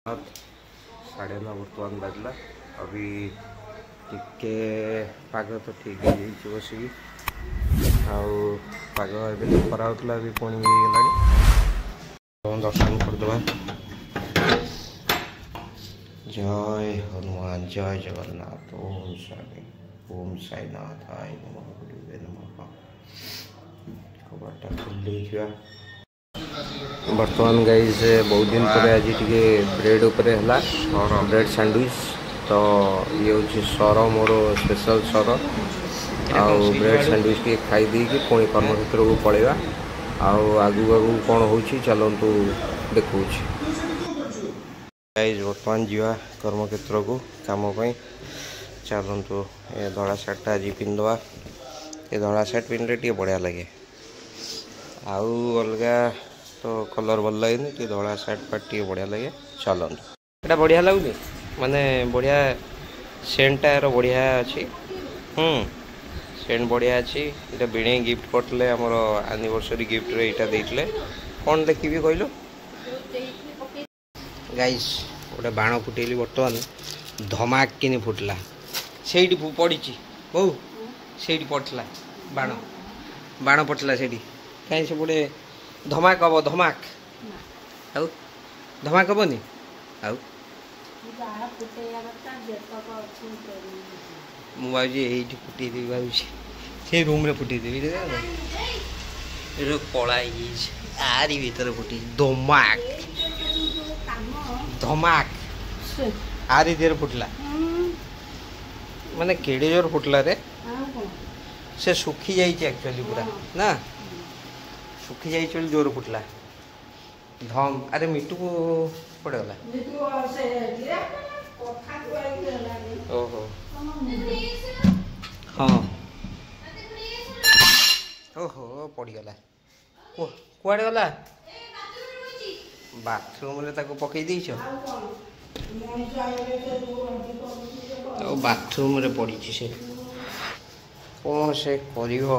9:30 बर्तमान बाजला अभी टिके पाग तो ठीक है बस पाग खरा होता भी पुणी दर्शन करदे। जय हनुमान जय जगन्नाथ ओम साईनाथ गुरुवे नमः। कबाटा खुल बर्तमान गाइज बहुत दिन पर आज टे ब्रेड उपरे है ब्रेड सैंडविच तो ये हूँ सर मोर स्पेशल सर आउ ब्रेड सैंडविच टे खाई कि पुणी कर्मक्षेत्र को पलैया आगू आगू कौन हो चलतु देखा गाइज बर्तमान जावा कर्मक्षेत्र को कम चलतु ये धड़ा सार्ट आज पिंधवा ये धड़ा सार्ट पिंधे टे बढ़िया लगे आउ अलगा तो कलर भल लगे टे धड़ा सार्ट पार्ट टे बढ़िया लगे चलतु यहाँ बढ़िया लगुनि माने बढ़िया सेंटा यार बढ़िया अच्छी सेंट बढ़िया अच्छी ये बिणे गिफ्ट करते आमर एनिवर्सरी गिफ्ट रे यहाँ देते कौन देखी कहलु गाइस गोटे बाण फुटेली बर्तमान धमाक कि फुटला से पड़ी बहु से पड़ता बाण बाण पड़ता से कहीं से गोटे धमाक हम धमाक आउ धमाक हेनी आउ मुझे फुटेदेवी भाई से रूम रे फुटेदेवी कला आरी भीतर फुटी धमाक धमाक आरी देर फुटला माने केड़े जोर फुटला रे से सुखी जाइए एक्चुअली पूरा ना सुखी जाइए जोर फुटला धम अरे मिट्टू को पड़ेगा ओहो हाँ ओहो पड़गला कुआड़े गला बाथरूम रे ताको पकई देछ बाथरूम रे पड़ी से कौन से करियो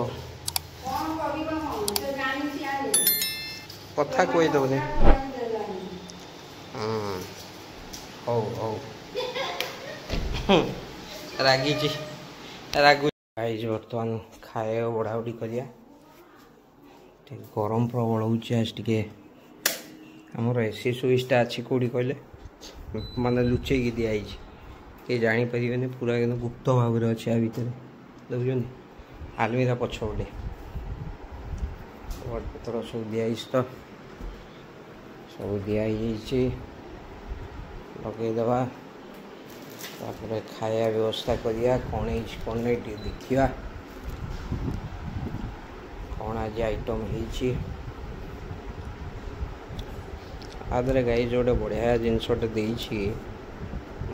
कथा कही दबने हौ हौ रागी रागु गाइज बर्तमान खाए बढ़ाबड़ी करिया गरम प्रबल होके आमर एसी सुइचटा अच्छी कौटी कहले माने लुचेक दिखाई किए जापर पूरा एकदम गुप्त भाव में अच्छे भितर देखुन आलमीरा पछपटे पत्र सब दिखाई तो सब दिखाई लगेदवा तापर खाया व्यवस्था करिया कौन कौन नहीं देखा कौन आज आइटम हो आदरे गाई जो बढ़िया जिनसटे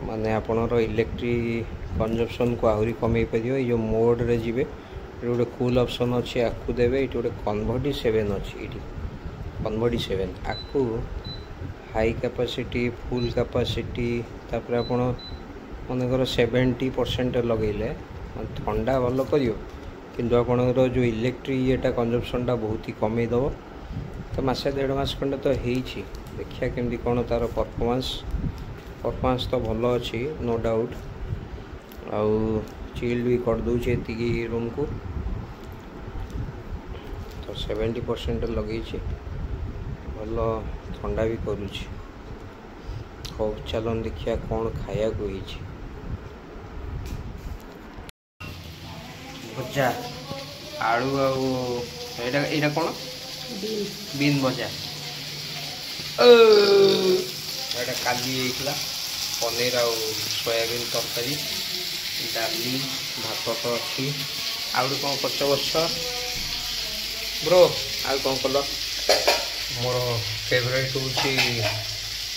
माने आपणर इलेक्ट्रिक कंजप्शन को आहरी कमे पार ये मोड रे जीवे गोटे कूल ऑप्शन अच्छी आपको देवे ये गोटे कन्वर्टी 7 अच्छी कन्वर्टी 7 आपको हाई कैपेसिटी फुल कैपेसिटी तापर आप मनकर 70% लगेले ठंडा भल कर किंतु आपणर जो इलेक्ट्रिक येटा कंजप्शनटा बहुत ही कमे दब तो मसे 1.5 मास खंडे तो होती देखिए केमती कौन तार परफॉर्मेंस तो भल अच्छी नो डाउट आउ चिल्ड भी कर दूचे ये रूम को तो 70% लगे भल ठंडा भी करुँच हो चलन देखिया कौन खाया को भजा आलू आईटा कौन बीन भजा एटा काली होता पनीर आ सोयाबीन तरकारी डाली भात तो अच्छी आउट कौन कर बस ब्रो आ कौन कल मोर फेवरेट हूँ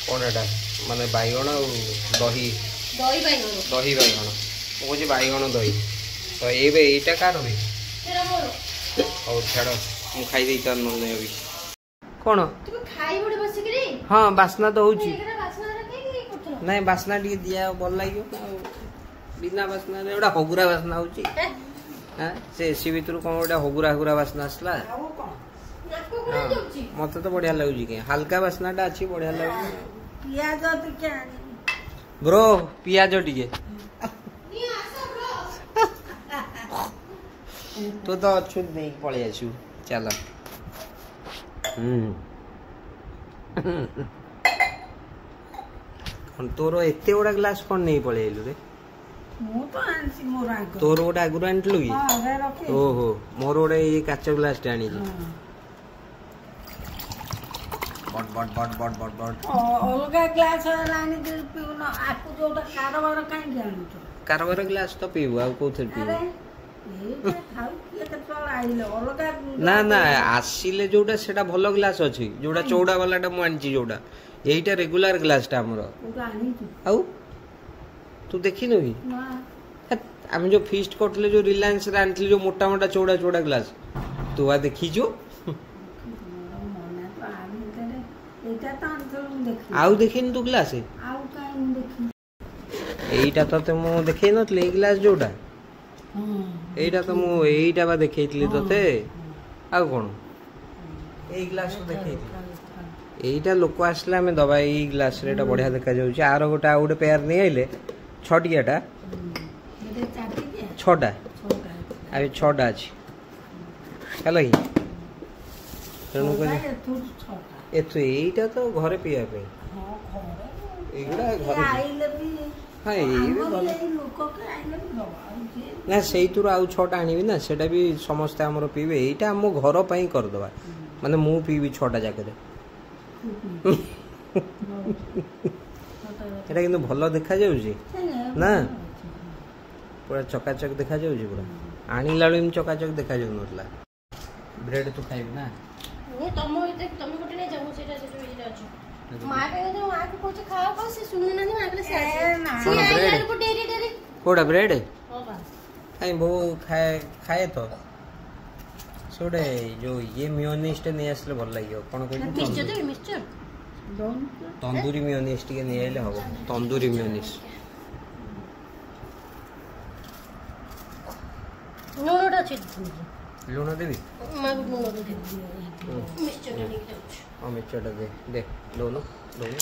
कौन एटा माने बैगण आ दही दही बैगण मुझे बैगण दही तो ये कार हुए और छाड़ मुझे खाई अभी कौन हाँ बास्ना तो हो ना बास्ना टी दिया भल लगे बिना बास्ना गोटा हगुरा बास्ना हो से एसी भितर कौन गोटे हगुरा हगुरा बास्ना आसला मत तो बढ़िया लगुच हल्का बास्नाटा अच्छी बढ़िया लगे ପିଆଜ ଟିକେ ଆଣିବି। ବ୍ରୋ ପିଆଜ ଟିକେ ତୁ ତ ଅଛୁ ନେଇକି ପଳେଇ ଆସିବୁ ଚାଲ। ତୋର ଏତେ ଗୁଡା ଗ୍ଲାସ କଣ ନେଇ ପଳେଇ ଆଇଲୁ ରେ? ମୁଁ ତ ଆଣିଛି ମୋର ଆଗ। ତୋର ଗୋଟେ ଆଗରୁ ଆଣିଥିଲୁ କି? ଓହୋ ମୋର ଗୋଟେ ଏଇ କାଚ ଗ୍ଲାସ ଟେ ଆଣିଛି। ଅଲଗା ଗ୍ଲାସ ଆଣିକି ପିଉନ। ଆକୁ ଯୋଉଟା କାରବାର କାହିଁକି ଆଣୁଛ? କାରବାର ଗ୍ଲାସ ତ ପିଇବୁ ଆଉ କୋଉଥିରେ ପିଇବୁ? ନା ନା ଆସିଲେ ଯୋଉଟା ସେଟା ଭଲ ଗ୍ଲାସ ଅଛି। ଯୋଉଟା ଚଉଡା ବାଲାଟା ମୁଁ ଆଣିଛି ଯୋଉଟା। এইটা রেগুলার গ্লাসটা আমার। আউ তু দেখিনু কি? আমি যে ফিস্ট করলে যে রিলায়েন্স রে আনলি যে মোটা মোটা চৌড়া চৌড়া গ্লাস তু আ দেখিছো? আউ দেখিন তু গ্লাসে? এইটা তোতে মু দেখাই নথলি এই গ্লাস যোটা? এইটা তো মু এইটা বা দেখাইতলি তোতে। আউ কোন? এই গ্লাস দেখাইতলি। এইটা লোক আসলে আমি দবা এই গ্লাস রে এটা বঢ়িয়া দেখা যাଉଛି। আর গোটা আর গোটে পেয়ার নেই আইলে ছটিয়াটা ছটা আমি ছটা আছে ହେଲା କି ତେଣୁ କରି ଏଥୁ ଏଇଟା ତ ଘରେ ପିଇବା ପାଇଁ ଏଇଗୁଡ଼ା ଘରେ ହଁ ଏଇ ବି ଭଲ ନା ସେଇଥିରୁ ଆଉ ଛଅଟା ଆଣିବି ନା ସେଟା ବି ସମସ୍ତେ ଆମର ପିଇବେ। ଏଇଟା ଆମ ଘର ପାଇଁ କରିଦବା ମାନେ ମୁଁ ପିଇବି ଛଅଟା ଯାକରେ। এটা কিন্তু ଭଲ ଦେଖାଯାଉଛି ନା ପୁରା ଚକାଚକ ଦେଖାଯାଉଛି ପୁରା। ଆଣିଲା ବେଳେ ଏମିତି ଚକାଚକ ଦେଖାଯାଉନଥିଲା। ବ୍ରେଡ୍ ତୁ ଖାଇବୁ ନା? ତମେ ଗୋଟେ ନେଇ ଯାଉ ସେଇଟା ଅଛି ମା କୁ କହୁଛି ଖାଅ ଖାଅ ସେ ଶୁଣୁନାହାନ୍ତି ମା କହିଲେ କୋଉଟା ବ୍ରେଡ୍? କାଇଁ ବୋଉ ଖାଏ ତ ସେ ଗୋଟେ ଯୋଉ ଇଏ ମିଓନିଜ୍ ଟେ ନେଇ ଆସିଲେ ଭଲ ଲାଗିବ। କଣ କହିଲୁ? ତନ୍ଦୁରୀ ମିଓନିଜ୍ ଟିକେ ନେଇ ଆଇଲେ ହବ। ତନ୍ଦୁରୀ ମିଓନିଜ୍ ଲୁଣ ଦେବି? ହଁ ମିକ୍ସଚରଟା ଦେ ଦେ ଦଉନୁ ଦଉନୁ